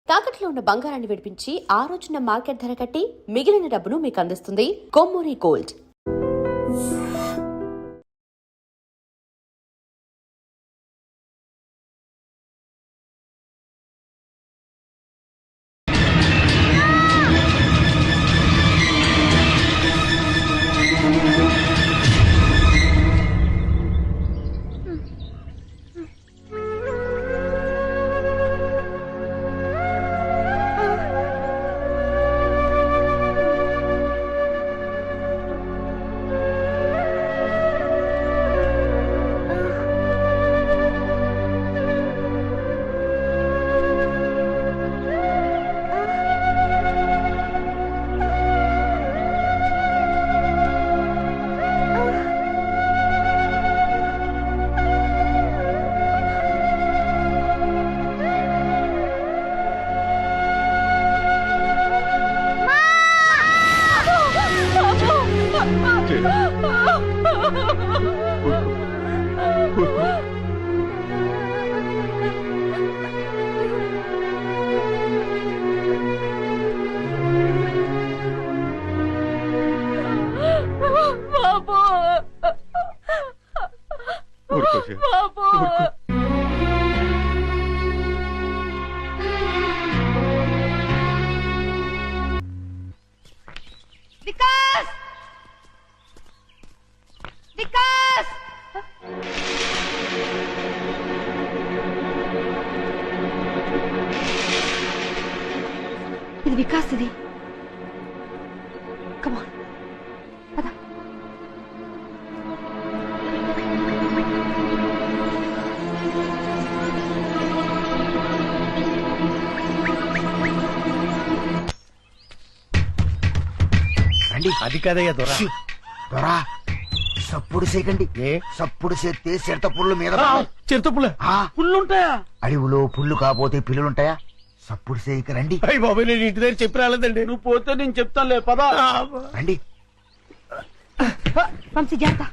తాకట్లో ఉన్న బంగారాన్ని విడిపించి ఆ రోజున మార్కెట్ ధర కట్టి మిగిలిన డబ్బును మీకు అందిస్తుంది కొమ్మూరి గోల్డ్. ఇది వికాస్. ఇది కమాన్ పద. రండి. అది కదయ్యా దొర. దొరా సప్పుడు చేయకండి. సప్పుడు చేస్తే చిరత పుల్లు మీద చిరుతపుల్ల పుల్లుంటాయా? అడవిలో పుల్లు కాపోతే పిల్లులుంటాయా? సప్పుడు చేయక రండి. అయ్యి బాబు, నేను ఇంటి దగ్గర చెప్పి రాలేదండి. నువ్వు పోతే నేను చెప్తానులే పదా. రండి. వంశీ జాగ్రత్త.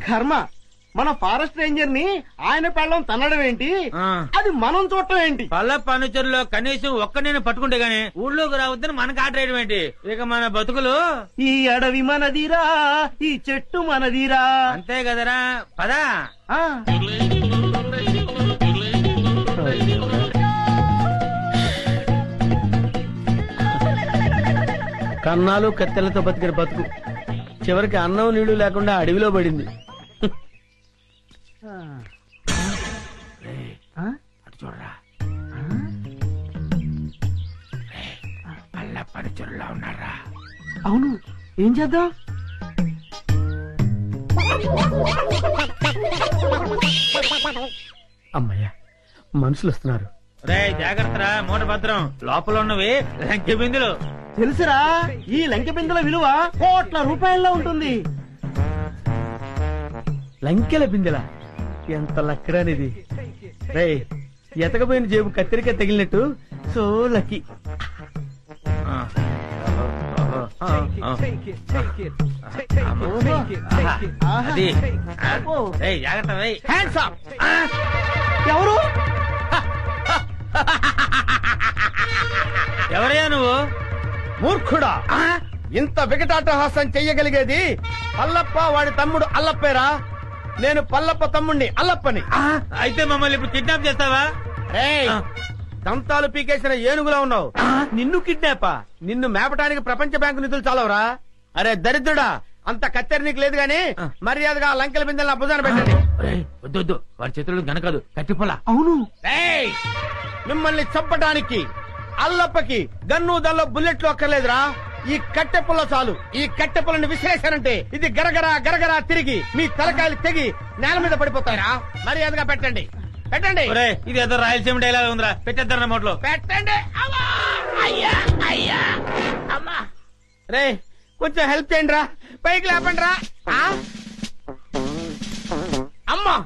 కర్మ, మన ఫారెస్ట్ రేంజర్ ని ఆయన పెళ్ళం తన్నడం ఏంటి, అది మనం చూడటం ఏంటి? పల్ల ఫర్నిచర్లో కనీసం ఒక్క నేను పట్టుకుంటే గానీ ఊళ్ళోకి రావద్దని మనకు ఆర్డర్ వేయడం ఏంటి? ఇక మన బతుకులు ఈ అడవి మనదిరా, ఈ చెట్టు మనదిరా. అంతే కదరా, పదా. కన్నాలు కత్తెలతో బతికిన బతుకు చివరికి అన్నం నీళ్లు లేకుండా అడవిలో పడింది. అటు చూడరా, పల్ల పనిచరులా ఉన్నారా? అవును, ఏం చేద్దాం? అమ్మయ్యా, మనుషులు వస్తున్నారు. రే జాగ్రత్తరా, మూట భద్రం. లోపల ఉన్నవి లంకె బిందులు. తెలుసురా, ఈ లంకె బిందెల విలువ కోట్ల రూపాయల్లో ఉంటుంది. లంకెల బిందెల ఎంత లక్కరానిది. రే ఎతకపోయిన జేబు కత్తిరిక తగిలినట్టు సో లక్కీ. అది రేయ్, జాగ్రత్త రేయ్. Hands up. ఎవరు? ఎవరయ్యా నువ్వు? మూర్ఖుడా, ఇంత వికటాటహాసం చెయ్యగలిగేది పల్లప్ప వాడి తమ్ముడు అల్లప్పేరా. నేను పల్లప్ప తమ్ముణ్ణి అల్లప్పని. అయితే మమ్మల్ని ఇప్పుడు కిడ్నాప్ చేస్తావా? రేయ్, దంతాలు పీకేసిన ఏనుగులా ఉన్నావు. నిన్ను కిడ్నాపా? నిన్ను మేపటానికి ప్రపంచ బ్యాంకు నిధులు చాలవరా? అరే దరిద్రుడా, అంత కత్తెర నీకు లేదు గాని మర్యాదగా ఆ లంకెల బిందెలు నా భుజాన పెట్టండి. వద్దు వద్దు, వాడి చేతులు గనకదు, కట్టిపోలా. అవును. రేయ్, మిమ్మల్ని చంపటానికి అల్లప్పకి గన్ను దల్లో బుల్లెట్లు అక్కర్లేదురా. ఈ కట్టె పుల్ల చాలు. ఈ కట్టె పుల్లని విసిరేశారంటే ఇది గరగరా గరగరా తిరిగి మీ తలకాయలు తెగి నేల మీద పడిపోతారా. మర్యాదగా పెట్టండి, పెట్టండి. ఇది ఏదో రాయలసీమ డైలాగ్ ఉందిరా, పెట్టేద్దాం నోట్లో. పెట్టండి. అమ్మా! అయ్యా, అయ్యా, అమ్మా. రే కొంచెం హెల్ప్ చేయండి రా, పైకి లేపండి రా. అమ్మా,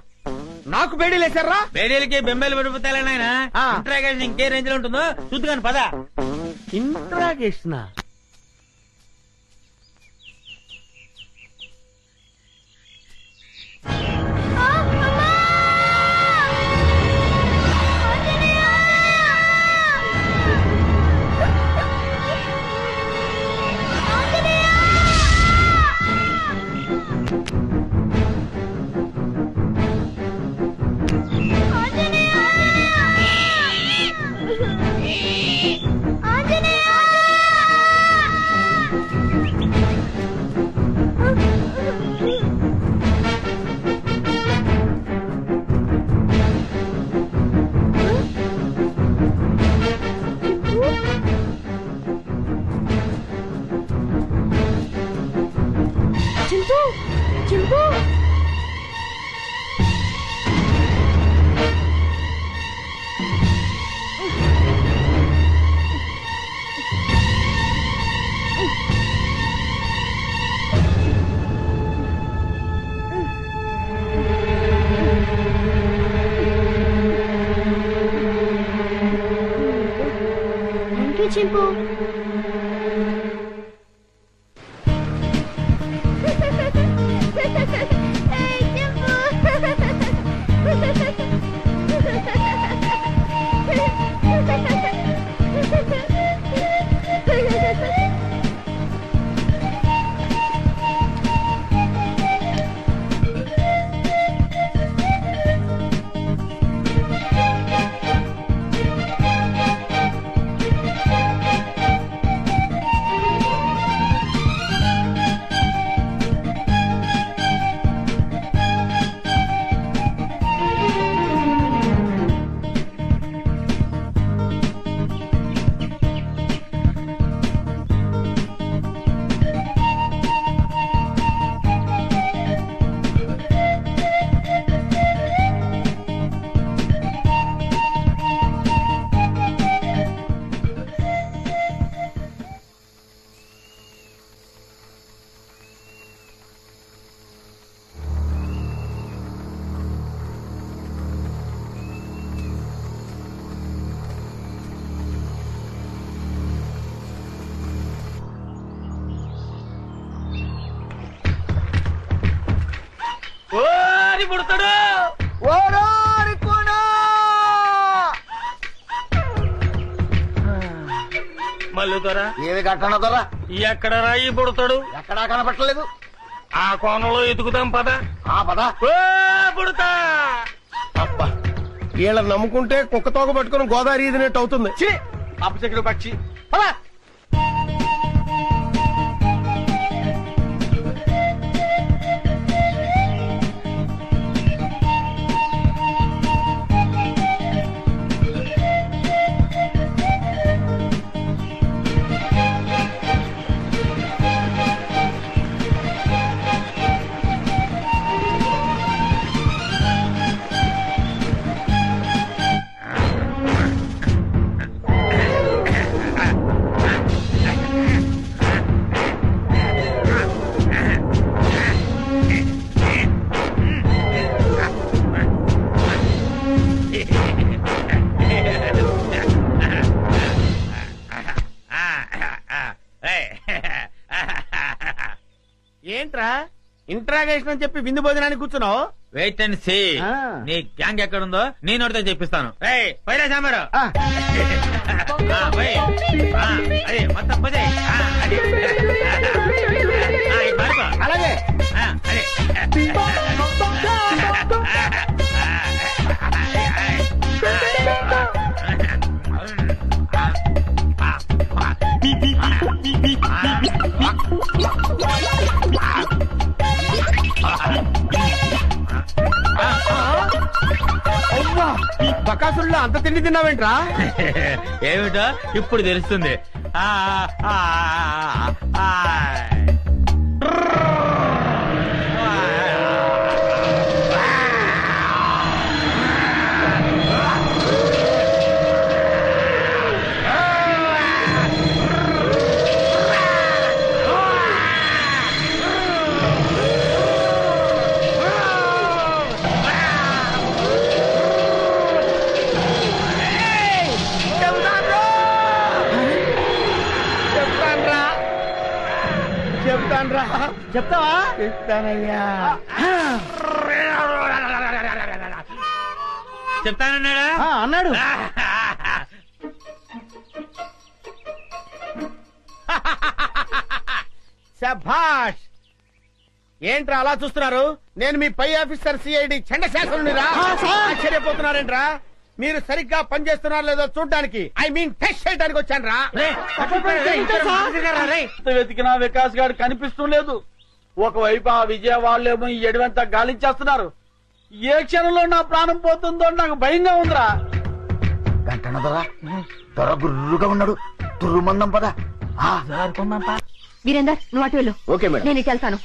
నాకు బేడీలు వేశారా? బేడీలకి బెంబేలు పడిపోతాయి నాయన. ఆ. ఇంట్రాగేషన్ ఇంకే రేంజ్ లో ఉంటుందో చూద్దుగాని పద. ఇంట్రాగేషన్. చింటూ చింటూ చింపు. ఓరి పుడతాడు. ఓరోరి కూడా మల్లు దొర, ఏది కట్టన దొర ఎక్కడ రాయి పుడతాడు? ఎక్కడా కనపట్టలేదు. ఆ కోణంలో ఎతుకుదాం పద. ఆ పద. ఓ పుడతా. అబ్బా, వీళ్ళని నమ్ముకుంటే కుక్క తోక పట్టుకుని గోదావరి ఈదినట్టు అవుతుంది. అప్పచెక్కుడు పక్షి పద. ఏంట్రా ఇంట్రాగేషన్ అని చెప్పి విందు భోజనానికి కూర్చున్నావు? Wait and see. ఆ. నీ గ్యాంగ్ ఎక్కడుందో నేను ఒకటితో చెప్పిస్తాను. పైరా సాంబారు. ఆ. పోయ్. అదే మొత్తం పోతే మారిపో. అలాగే అదే అవ్వా బకాసుల్లో అంత తిండి తిన్నావేంట్రా? ఏమిటో ఇప్పుడు తెలుస్తుంది. ఆ, ఆ, ఆ, ఆ. చెప్తాన్రా. చెప్తావా? చెప్తానయ్యా. చెప్తానన్నాడా? అన్నాడు. శభాష్. ఏంట్రా అలా చూస్తున్నారు? నేను మీ పై ఆఫీసర్ సిఐడి చండశాసనుడిరా. ఆశ్చర్యపోతున్నారేంట్రా? మీరు సరిగ్గా పనిచేస్తున్నారో లేదో చూడడానికి, ఐ మీన్ టెస్ట్ చేయడానికి వచ్చాను రా. వెతికినా వికాస్ గారు కనిపిస్తూ లేదు. ఒకవైపు ఆ విజయ వాళ్ళేమో ఈ ఎడవంతా గాలించేస్తున్నారు. ఏ క్షణంలో నా ప్రాణం పోతుందో నాకు భయంగా ఉందిరా. గంటన దొర గుర్రుగా ఉన్నాడు. తుర్రుమందం పదా. వీరేందర్ నువ్వు అటు వెళ్ళు. Okay madam. నేను ఇటు వెళ్తాను.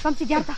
వంశీ జాగ్రత్త.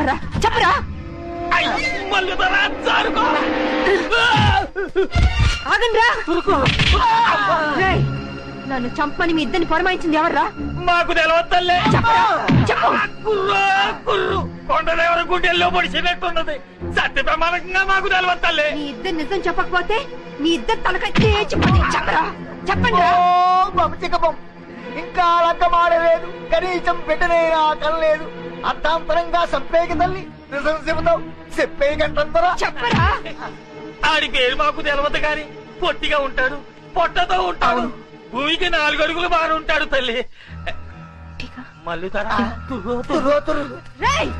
ఎవర్రా చెప్పరా ఆగండ్రా రేయ్, నన్ను చంపని మీ ఇద్దరిని పొరమాయించింది ఎవర్రా మాకు తెలవద్దల్లే చెప్పరా చెప్పు కుర్రు కొండదేవర గుండెల్లో పొడిచినట్టున్నది సత్య ప్రమాణంగా మాకు తెలవద్దల్లే మీ ఇద్దరు నిజం చెప్పకపోతే మీ ఇద్దరు తలకాయ తేచిపోతే చెప్పరా చెప్పండి రా చిక్కపం ఇంకా లక్కమాడలేదు కనీసం పెట్టనైనా కనలేదు అర్థాంతరంగా సంపేకి తల్లి నిజం చెబుతావు చెప్పేయకంటారా చెప్పరా ఆడి పేరు మాకు తెలవదు గాని పొట్టిగా ఉంటాడు పొట్టతో ఉంటాడు భూమికి 4 అడుగులు బారు ఉంటాడు తల్లి మల్లుతారా రేయ్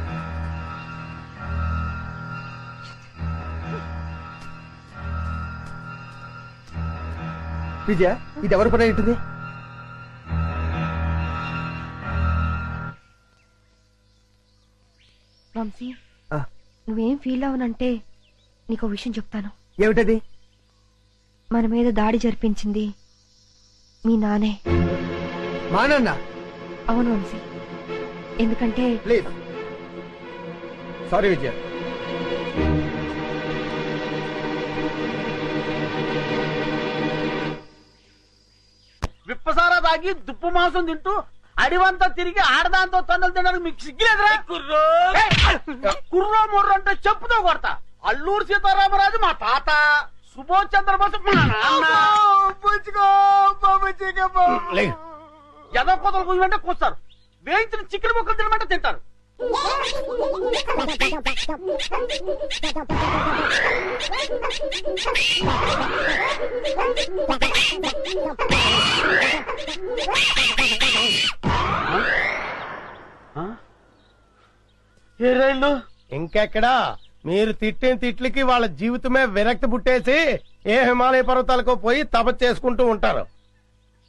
విజయ ఇది ఎవరి పని ఉంటుంది? వంశీ నువ్వేం ఫీల్ అవనంటే నీకు విషయం చెప్తాను. ఏమిటది? మన మీద దాడి జరిపించింది మీ నానే. మా నాన్న? అవును వంశీ, ఎందుకంటే ప్లీజ్ సారీ విజయ. విప్పసారా తాగి దుప్పు మాంసం తింటూ అడివంతా తిరిగి ఆడదాంతో తన్నులు తినడానికి మీకు సిగ్గులేదురా? కుర్రో ముర్రో అంటే చెప్పుతో కొడతా. అల్లూరు సీతారామరాజు మా తాత, సుభాష్ చంద్రబోస్ మా నాన్న. ఎదో కోతలు కూయమంటే కూస్తారు, వేయించిన చికెన్ ముక్కలు తినమంటే తింటారు. ఏ రైళ్ళు ఇంకెక్కడా? మీరు తిట్టిన తిట్లకి వాళ్ళ జీవితమే విరక్తి పుట్టేసి ఏ హిమాలయ పర్వతాలకు పోయి తపస్సు చేసుకుంటూ ఉంటారు.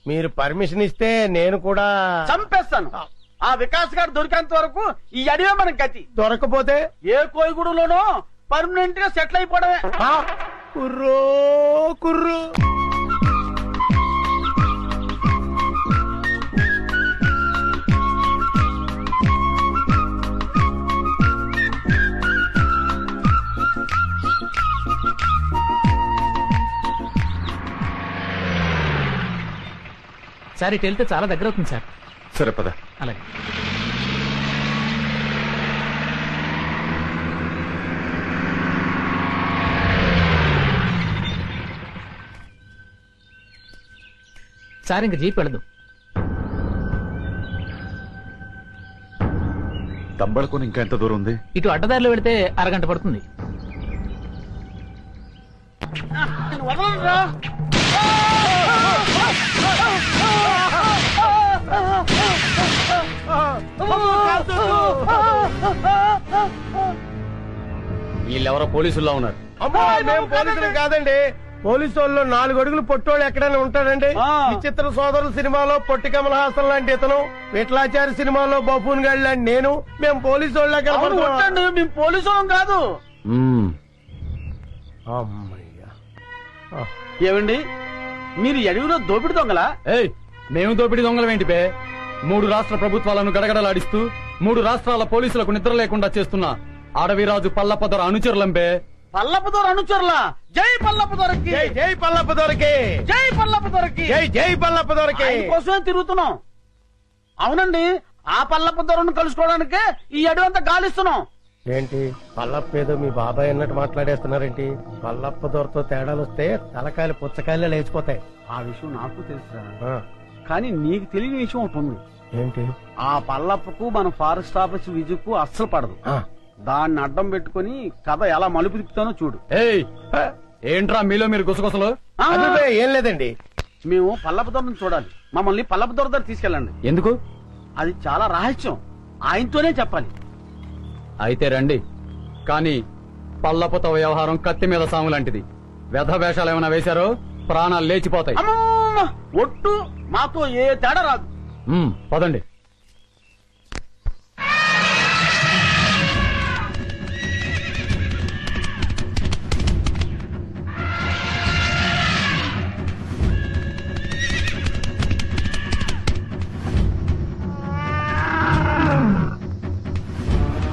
మీరు పర్మిషన్ ఇస్తే నేను కూడా చంపేస్తాను. ఆ వికాస్ గారు దొరికేంత వరకు ఈ అడివే మనకి గతి. దొరకపోతే ఏ కోయిగూడలోనో పర్మనెంట్ గా సెటిల్ అయిపోవడమే. కుర్రో కుర్రు. సార్ ఇటు వెళ్తే చాలా దగ్గర అవుతుంది సార్. సరే పద. అలాగే. సార్ ఇంక జీప్ వెళ్ళదు. తంబళకొని ఇంకా ఎంత దూరం ఉంది? ఇటు అడ్డదారిలో వెళితే అరగంట పడుతుంది. వదలరా. వీళ్ళెవరో పోలీసుల్లో ఉన్నారు. అమ్మో మేము పోలీసులు కాదండి. పోలీసు వాళ్ళు 4 అడుగులు పొట్టోళ్ళు ఎక్కడైనా ఉంటాడండి. విచిత్ర సోదరులు సినిమాలో పొట్టి కమల్ హాసన్ లాంటి ఇతను, విఠలాచారి సినిమాలో బఫూన్ గాడి లాంటి నేను, మేము పోలీసు వాళ్ళ కొట్టండి, మేము పోలీసు వాళ్ళం కాదు. ఏమండి మీరు అడవిలో దోపిడి దొంగలా? మేము దోపిడి దొంగలమేంటి పే? 3 రాష్ట్ర ప్రభుత్వాలను గడగడలాడిస్తూ 3 రాష్ట్రాల పోలీసులకు నిద్ర లేకుండా చేస్తున్న అడవిరాజు పల్లపదొర అనుచరులంపే. పల్లపదొర అనుచరులా? జై పల్లపదొరకి, జై పల్లపదొరకి, జై పల్లపదొరకి, జై పల్లపదొరకి కోసమే తిరుగుతున్నాం. అవునండి, ఆ పల్లపదొరను కలుసుకోవడానికే ఈ అడవంతా గాలిస్తున్నాం. ఏంటి పల్లప్ప ఏదో మీ బాబాయ్ అన్నట్టు మాట్లాడేస్తున్నారేంటి? పల్లప్ప దొరతో తేడాలు వస్తే తలకాయలు పుచ్చకాయలే లేచిపోతాయి. ఆ విషయం నాకు తెలుసురా, కానీ నీకు తెలియని విషయం ఒకటి ఉంది. ఏంటి? ఆ పల్లప్పకు మన ఫారెస్ట్ ఆఫీస్ విజుకు అస్సలు పడదు. దాన్ని అడ్డం పెట్టుకుని కథ ఎలా మలుపు తిప్పుతానో చూడు. ఏంట్రా మీలో మీరు గుసగుసలు? ఏం లేదండి, మేము పల్లపు దొరను చూడాలి. మమ్మల్ని పల్లపు దొర దగ్గర తీసుకెళ్ళండి. ఎందుకు? అది చాలా రహస్యం, ఆయనతోనే చెప్పాలి. అయితే రండి, కానీ పల్లపుతో వ్యవహారం కత్తి మీద సాము లాంటిది. వ్యధ వేషాలు ఏమైనా వేశారో ప్రాణాలు లేచిపోతాయి. ఒట్టు మాతో ఏ తేడా రాదు. పదండి.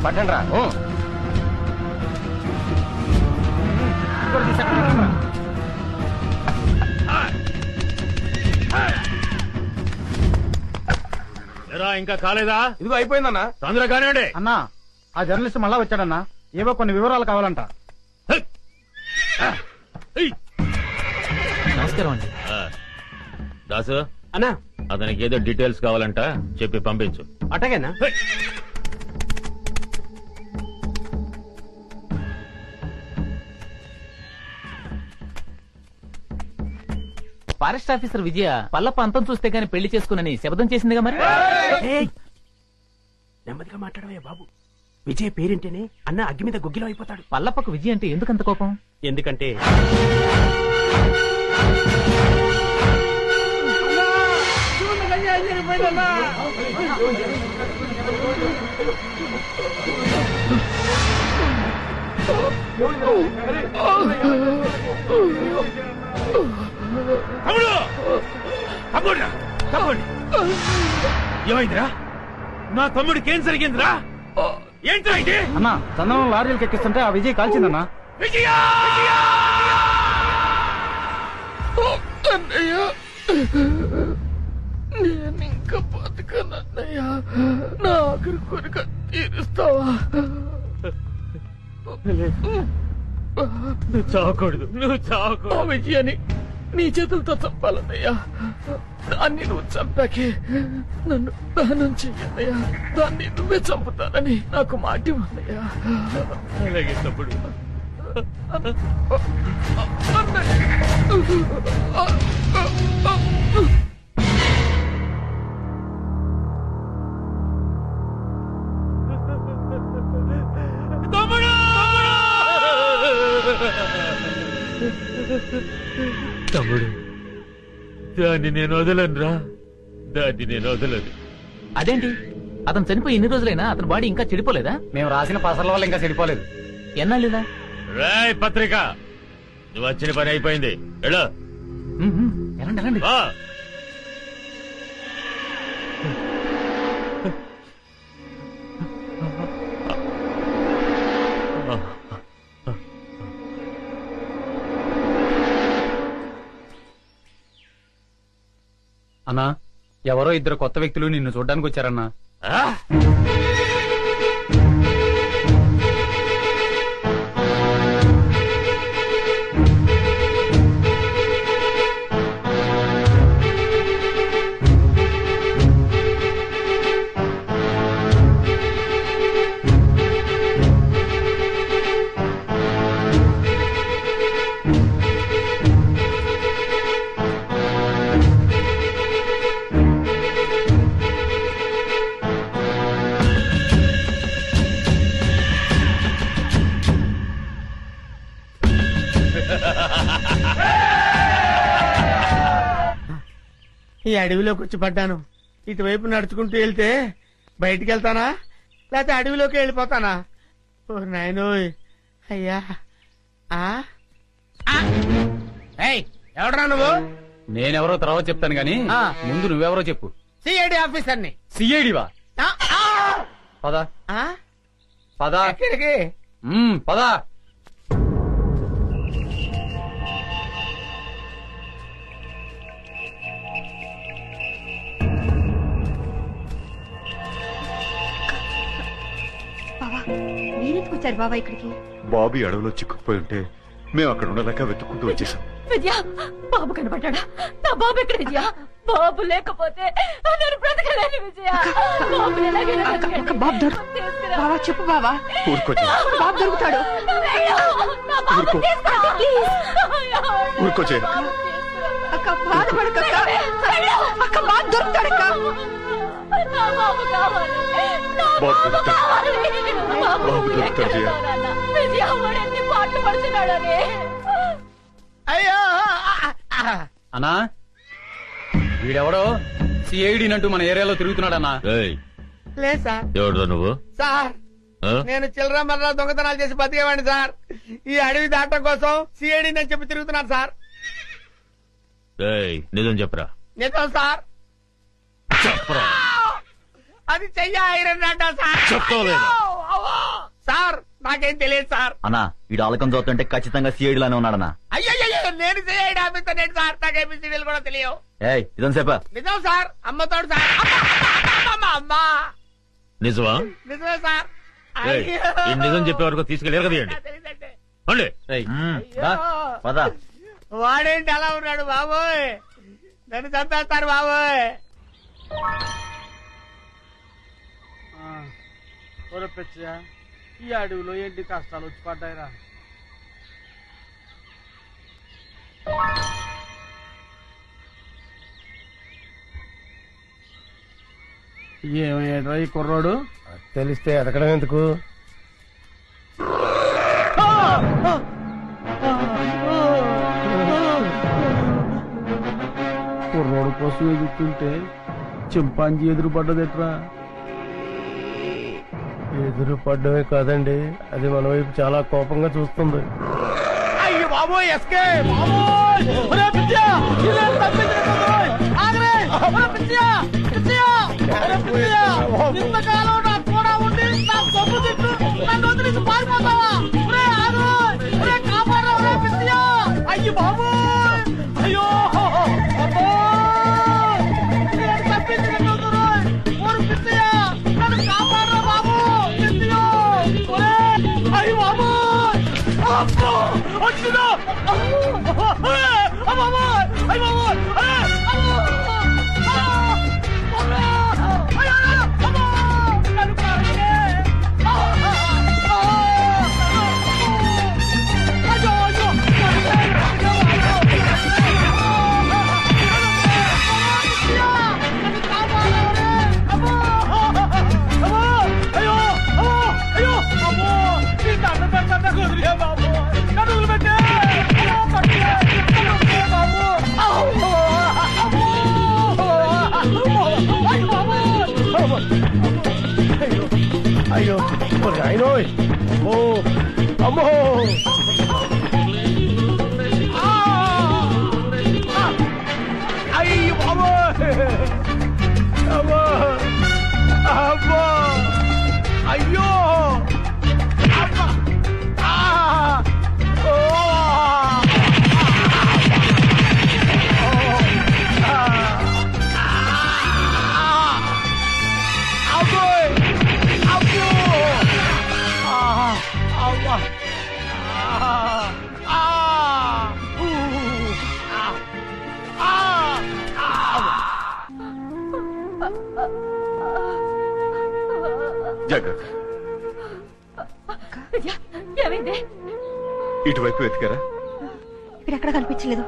పట్టండి రా. ఇంకా కాలేదా? ఇదిగో అయిపోయిందన్నా. తొందరగా కానివ్వండి. అన్నా ఆ జర్నలిస్ట్ మళ్ళా వచ్చాడన్నా. ఏవో కొన్ని వివరాలు కావాలంట. నమస్కారం అండి. దాసు అన్నా అతనికి ఏదో డీటెయిల్స్ కావాలంట, చెప్పి పంపించు. అట్టగేనా? ఫారెస్ట్ ఆఫీసర్ విజయ పల్లప్ప అంతం చూస్తే గానీ పెళ్లి చేసుకునని శబ్దం చేసిందిగా మరి. నెమ్మదిగా మాట్లాడవే బాబు. విజయ్ పేరింటేనే అన్న అగ్గి మీద గొగ్గిలో అయిపోతాడు. పల్లప్పకు విజయ అంటే ఎందుకంత కోపం? ఎందుకంటే తమ్ముడు తమ్ముడు తమ్ముడు ఏమైందిరా? నా తమ్ముడికి ఏం జరిగిందిరా? ఏంట్రా ఇది? అన్నా చందనం లారీలకు ఎక్కిస్తుంటే ఆ విజయ్ కాల్చిందన్నా. విజయా! నేను ఇంకా బతకనన్నయ్య, నా ఆఖరి కోరిక తీరుస్తావా? నువ్వు చావకూడదు, నువ్వు చావకూడదు. విజయాన్ని నీ చేతులతో చంపాలన్నయ్యా. దాన్ని నువ్వు చంపాకే నన్ను దహనం చెయ్యన్నయ్యా. దాన్ని నువ్వే చంపుతానని నాకు మాట ఇవ్వన్నయ్యా. అలాగే తమ్ముడు. తమ్ముడు, దాన్ని నేను వదలనురా. దాన్ని నేను వదలను. అదేంటి, అతను చనిపోయి ఎన్ని రోజులైనా అతని బాడీ ఇంకా చెడిపోలేదా? మేము రాసిన పసర్ల వల్ల ఇంకా చెడిపోలేదు. ఎన్నాళ్ళిలా? రాయ్ పత్రిక, నువ్వు వచ్చిన పని అయిపోయింది. వెళ్ళు. ఎలాంటి ఎలాంటి ఆ. అన్నా ఎవరో ఇద్దరు కొత్త వ్యక్తులు నిన్ను చూడ్డానికి వచ్చారన్నా. ఆ? ఈ అడవిలోకి వచ్చి పడ్డాను. ఇటువైపు నడుచుకుంటూ వెళ్తే బయటికి వెళ్తానా, లేకపోతే అడవిలోకి వెళ్ళిపోతానా? ఓ నాయనోయ్, అయ్యా. ఎవడరా నువ్వు? నేనెవరో తర్వాత చెప్తాను గాని ముందు నువ్వెవరో చెప్పు. సిఐడి ఆఫీసర్ని. సిఐడివా? పదా పదా ఎక్కడికి? పదా. బావా మీరెందుకు వచ్చారు బావా ఇక్కడికి? బాబీ అడవిలో చిక్కుకుపోయి ఉంటే మేము అక్కడ ఉండలేక వెతుక్కుంటూ వచ్చేసాం. విద్య, బాబు కనబడ్డా? నా బాబు ఎక్కడ విజయ? బాబు లేకపోతే నేను బ్రతకలేను విజయ. బాబా చెప్పు బావా. బాబు దొరుకుతాడు. ఊరుకోచే. అక్క బాధపడక, అక్క బాబు దొరుకుతాడక్క. బాబు కావాలి, బాబు దొరుకుతాడు జయ. విజయ వాడు ఎన్ని పాటలు పడుతున్నాడని. అయ్యో అన్నా వీడెవడో సిఐడినంటూ మన ఏరియాలో తిరుగుతున్నాడన్నా. లేదు సార్. ఎవడో నువ్వు? సార్ నేను చిల్లర మర్ర దొంగతనాలు చేసి బతికేవాడిని సార్. ఈ అడవి దాటం కోసం సిఐడి అని చెప్పి తిరుగుతున్నాను సార్. నిజం చెప్పరా? నిజం సార్. చెప్పరా? అది చెయ్య ఐరన్ అంట సార్. చెప్తావు లేదా? అవ్వా! సార్ నాకేం తెలియదు సార్. అన్నా ఈ ఆలకం చూస్తుంటే ఖచ్చితంగా సిఐడి లానే ఉన్నాడన్నా. అయ్యో నేను సిఐడి ఆఫీసర్ నేను సార్. నాకు ఏబిసిడీలు కూడా తెలియవు. ఏయ్ ఇదని చెప్పా. నిజం సార్. అమ్మతోడు సార్. అమ్మా నిజమా? నిజమే సార్. నిజం చెప్పే వరకు తీసుకెళ్ళారు కదా. తెలీదంటే పద. వాడేంటి అలా ఉన్నాడు బాబోయ్. నన్ను చంపేస్తారు బాబోయ్. ఒరపెచ్చా ఈ అడవిలో ఏంటి కష్టాలు వచ్చి పడ్డాయిరా. ఏమయ్యాడ్రా ఈ కుర్రోడు? తెలిస్తే ఎదకడం ఎందుకు? కుర్రోడు కోసం ఎదుగుతుంటే చింపాంజీ ఎదురు పడ్డదెట్రా? ఎదురు పడ్డమే కాదండి, అది మన వైపు చాలా కోపంగా చూస్తుంది. అయ్యో బాబోయ్ ఎస్కేప్. ఇంతకాలం నా కూడా ఉండి నా సొమ్ము తిట్టు నన్ను వదిలేసి పారిపోతావా? కాపాడరా పిచ్చియా. అయ్యి బాబోయ్. అయ్యో తప్పింది పిచ్చియా. నన్ను కాపాడరా బాబు. పిచ్చియో అయ్యి బాబోయ్. వచ్చిందో బాబోయ్. అయ్యి బాబోయ్. అయ్యో అయ్యో అమ్మో అమ్మో. అయ్యో అమ్మో అమ్మో అమ్మో. అయ్యో అమ్మా. జాగ్రత్త. ఏమైంది? ఇటువైపు వెతికారా? ఇక్కడెక్కడ కనిపించలేదు.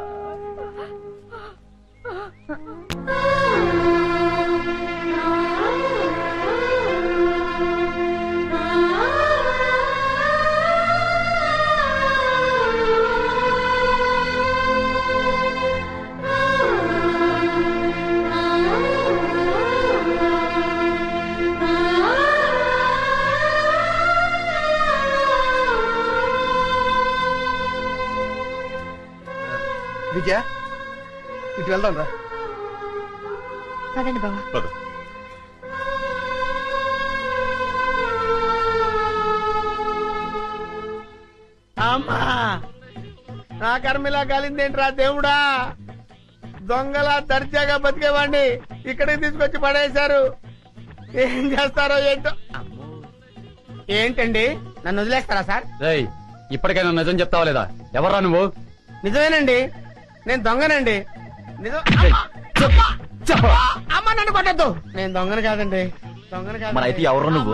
విజయ ఇటు వెళ్దాం రా. పదండి బావా. పద. అమ్మా నా కర్మిలా కాలిందేంట్రా దేవుడా. దొంగలా దర్జాగా బతికేవాడిని ఇక్కడికి తీసుకొచ్చి పడేశారు. ఏం చేస్తారో ఏంటో. ఏంటండి నన్ను వదిలేస్తారా సార్? ఇప్పటికైనా నిజం చెప్తావా లేదా? ఎవర్రా నువ్వు? నిజమేనండి, నేను దొంగనండి. నిజం. అమ్మ నన్ను కొట్టద్దు. నేను దొంగను కాదండి. దొంగను కాదు. మరి అయితే ఎవరు నువ్వు?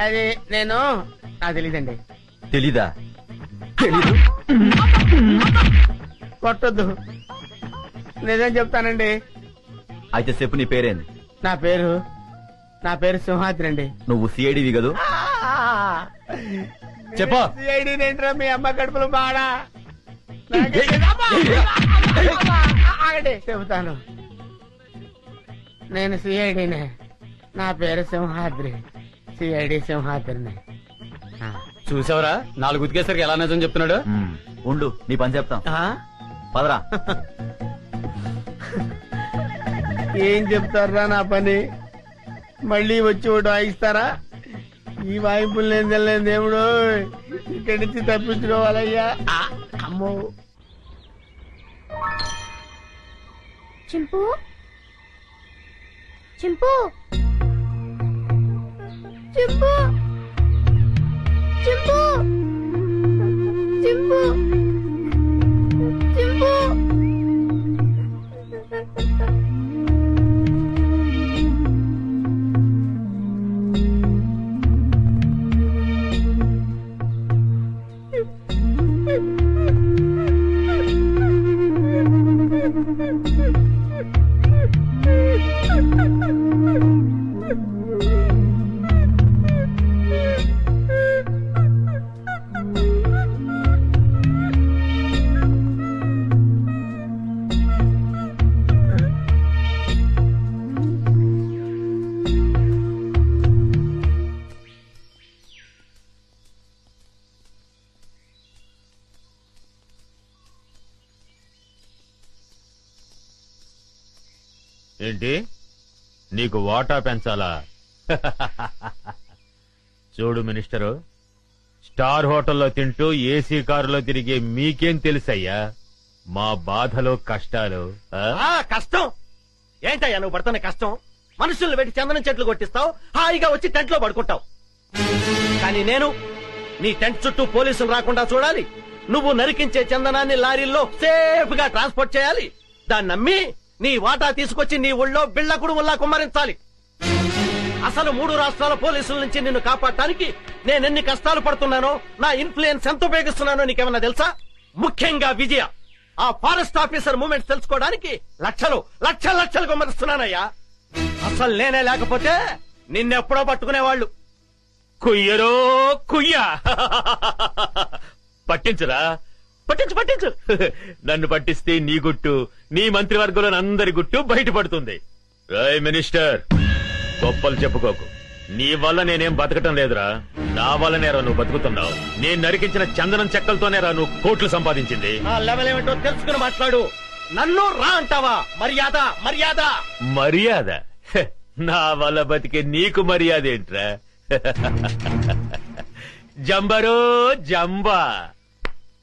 అది నేను నాకు తెలీదండి. తెలీదా? తెలీదు. కొట్టద్దు. నిజం చెప్తానండి. అయితే చెప్పు నీ పేరేంది? నా పేరు సింహాద్రి అండి. నువ్వు సిఐడివి కదూ? చెప్పా. సిఐడి ఏంట్రా మీ అమ్మ కడుపులు బాడా. చెబుతాను. నేను సిఐడినే. నా పేరు సింహాద్రి. సిఐడి సింహాద్రిని. చూసావరా 4 ఉతికేసరికి ఎలా నిజం చెప్తున్నాడు? ఉండు నీ పని చెప్తాం. పదరా. ఏం చెప్తారా నా పని? మళ్ళీ వచ్చి ఒకటి వాయిస్తారా? ఈ వాయింపులు నేను తెలియదు దేవుడు, ఇక్కడి నుంచి తప్పించుకోవాలయ్యా. అమ్మో చింపు చింపు చింపు చింపు చింపు చింపు ఏంటి నీకు వాటా పెంచాలా? చూడు మినిస్టరు, స్టార్ హోటల్లో తింటూ ఏసీ కారులో తిరిగే మీకేం తెలుసయ్యా మా బాధలు కష్టాలు? కష్టం ఏంటయ్యా నువ్వు పడుతున్న కష్టం? మనుషుల్ని పెట్టి చందనం చెట్లు కొట్టిస్తావు, హాయిగా వచ్చి టెంట్ లో పడుకుంటావు. కానీ నేను నీ టెంట్ చుట్టూ పోలీసులు రాకుండా చూడాలి, నువ్వు నరికించే చందనాన్ని లారీల్లో సేఫ్ గా ట్రాన్స్పోర్ట్ చేయాలి, దాన్ని నమ్మి నీ వాటా తీసుకొచ్చి నీ ఊళ్ళో బిళ్ళ కుడుముల్లా కుమ్మరించాలి. అసలు 3 రాష్ట్రాల పోలీసుల నుంచి నిన్ను కాపాడటానికి నేనెన్ని కష్టాలు పడుతున్నానో, నా ఇన్ఫ్లుయెన్స్ ఎంత ఉపయోగిస్తున్నానో నీకేమన్నా తెలుసా? ముఖ్యంగా విజయ, ఆ ఫారెస్ట్ ఆఫీసర్ మూమెంట్స్ తెలుసుకోవడానికి లక్షలు లక్షలు లక్షలు కుమ్మరిస్తున్నానయ్యా. అసలు నేనే లేకపోతే నిన్నెప్పుడో పట్టుకునేవాళ్ళు. కుయ్యరో కుయ్యా పట్టించురా, పట్టించు పట్టించు. నన్ను పట్టిస్తే నీ గుట్టు, నీ మంత్రివర్గంలో అందరి గుట్టు బయటపడుతుంది. రాయ్ మినిస్టర్, గొప్పలు చెప్పుకోకు. నీ వల్ల నేనేం బతకటం లేదురా, నా వల్లనేరా నువ్వు బతుకుతున్నావు. నేను నరికించిన చందనం చెక్కలతోనేరా నువ్వు కోట్లు సంపాదించింది. ఆ లెవెల్ ఏమిటో తెలుసుకుని మాట్లాడు. నన్ను రా అంటావా? మర్యాద మర్యాద మర్యాద? హె, నా వల్ల బతికే నీకు మర్యాద ఏంట్రా? జంబరో జంబా,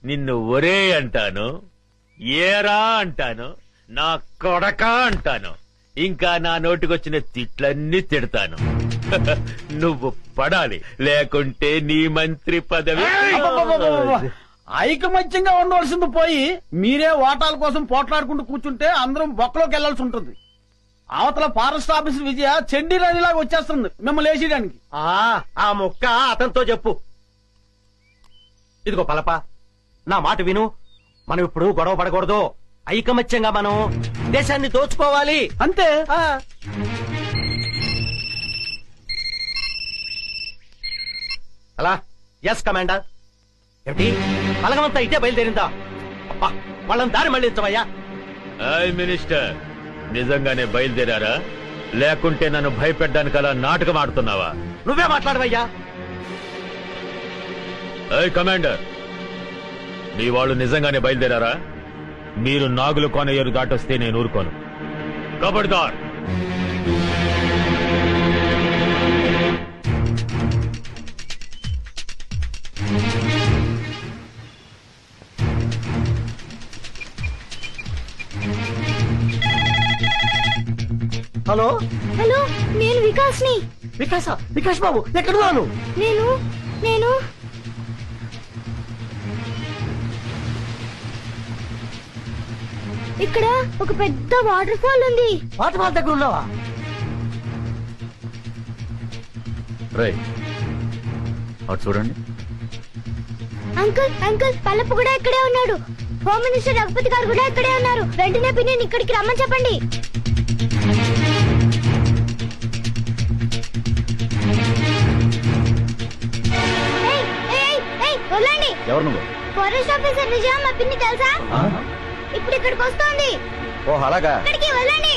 నిన్ను ఒరే అంటాను, ఏరా అంటాను, నా కొడక అంటాను, ఇంకా నా నోటికొచ్చిన తిట్లన్నీ తిడతాను. నువ్వు పడాలి, లేకుంటే నీ మంత్రి పదవి. ఐకమత్యంగా ఉండవలసింది పోయి మీరే వాటాల కోసం పోట్లాడుకుంటూ కూర్చుంటే అందరం బొక్కలోకి వెళ్లాల్సి ఉంటుంది. అవతల ఫారెస్ట్ ఆఫీసర్ విజయ చెండి రాణిలాగా వచ్చేస్తుంది మిమ్మల్ని వేసేయడానికి. ఆ ముక్క అతనితో చెప్పు. ఇదిగో పలప, నా మాట విను. మనం ఇప్పుడు గొడవ పడకూడదు, ఐకమత్యంగా మనం దేశాన్ని దోచుకోవాలి అంతే. అలా ఎస్ కమాండర్. ఏమిటి బలగమంతా ఇటే బయలుదేరిందా? అబ్బా, వాళ్ళని దారి మళ్ళించవయ్యా. మినిస్టర్, నిజంగానే బయలుదేరారా, లేకుంటే నన్ను భయపెట్టడానికి అలా నాటకం ఆడుతున్నావా? నువ్వే మాట్లాడవయ్యా. కమాండర్, మీ వాళ్ళు నిజంగానే బయలుదేరారా? మీరు నాగులు కోనయ్యరు దాటొస్తే నేను ఊరుకోను. కబడ్దార్. హలో హలో, నేను వికాస్ని. వికాస్ బాబు ఎక్కడున్నాను? నేను ఇక్కడ ఒక పెద్ద వాటర్ ఫాల్ ఉంది. వాటర్ ఫాల్ దగ్గర ఉన్నావా? అటు చూడండి. అంకుల్ అంకుల్, పల్లప్ప కూడా ఇక్కడే ఉన్నాడు. హోమ్ మినిస్టర్ రఘుపతి గారు కూడా ఇక్కడే ఉన్నారు. వెంటనే పిన్ని ఇక్కడికి రమ్మని చెప్పండి. వదలండి. ఎవరు నువ్వు? ఫారెస్ట్ ఆఫీసర్ విజయ, మా పిన్ని తెలుసా? ఇప్పుడు ఇక్కడికి వస్తోంది. ఓ అలాగా. ఇక్కడికి వెళ్ళండి.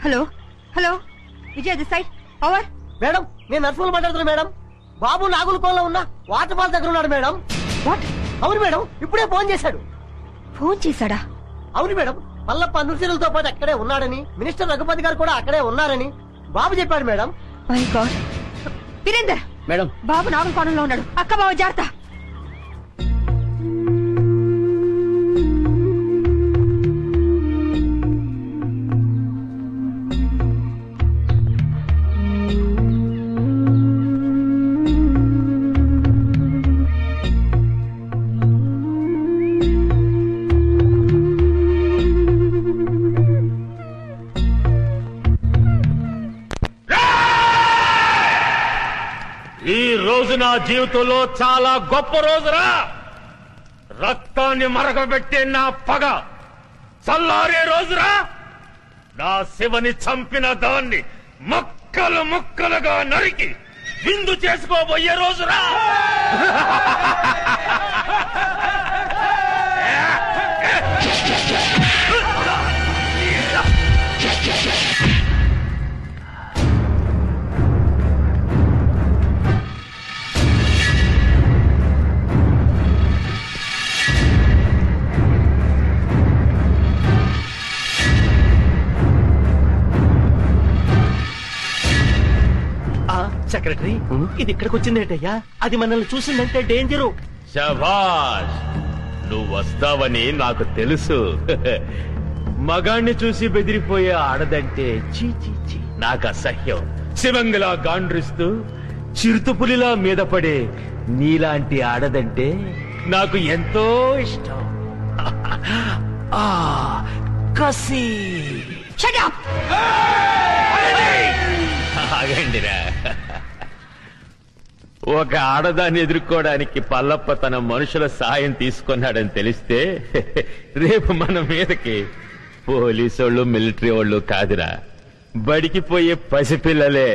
Hello hello, Vijay this side, over. Madam నేను నర్సులు మాట్లాడుతున్నా మేడం. బాబు నాగులకోలో ఉన్న వాటర్ ఫాల్ దగ్గర ఉన్నాడు మేడం. అవును మేడం, ఇప్పుడే ఫోన్ చేశాడు. ఫోన్ చేశాడా? అవును మేడం, పల్లప్ప అనుచరులతో పాటు అక్కడే ఉన్నాడని, మినిస్టర్ రఘుపతి గారు కూడా అక్కడే ఉన్నారని బాబు చెప్పాడు madam. My god. Virender madam, Babu నాగులకోణంలో ఉన్నాడు. అక్క బావ జాగ్రత్త. ఈ రోజు నా జీవితంలో చాలా గొప్ప రోజురా. రక్తాన్ని మరగబెట్టే నా పగ చల్లారే రోజురా. నా శివని చంపిన దాన్ని ముక్కలు ముక్కలుగా నరికి విందు చేసుకోబోయే రోజురా. సెక్రటరీ, ఇది ఇక్కడికి వచ్చిందేటయ్యా? అది మనల్ని చూసిందంటే డేంజరు. శభాష్, నువ్వు వస్తావని నాకు తెలుసు. మగాణ్ణి చూసి బెదిరిపోయే ఆడదంటే చీ చీ చీ నాకు అసహ్యం. శివంగిలా గాండ్రిస్తూ చిరుతుపులిలా మీద పడే నీలాంటి ఆడదంటే నాకు ఎంతో ఇష్టం. ఆ కసి. ఆగండిరా. ఒక ఆడదాన్ని ఎదుర్కోవడానికి పల్లప్ప తన మనుషుల సాయం తీసుకున్నాడని తెలిస్తే రేపు మన మీదకి పోలీసోళ్ళు మిలిటరీ వాళ్ళు కాదురా, బడికి పోయే పసిపిల్లలే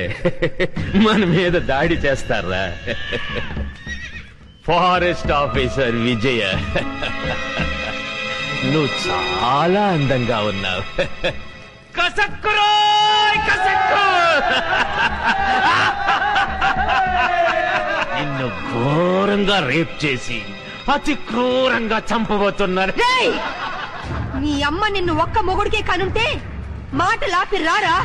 మన మీద దాడి చేస్తారా. ఫారెస్ట్ ఆఫీసర్ విజయ, నువ్వు చాలా అందంగా ఉన్నావు. కసక్కురో కసక్కు. నిన్ను ఘోరంగా రేప్ చేసి అతి క్రూరంగా చంపబోతున్నారు. నీ అమ్మ నిన్ను ఒక్క మొగుడికే కనుంటే మాటలాపి రారా.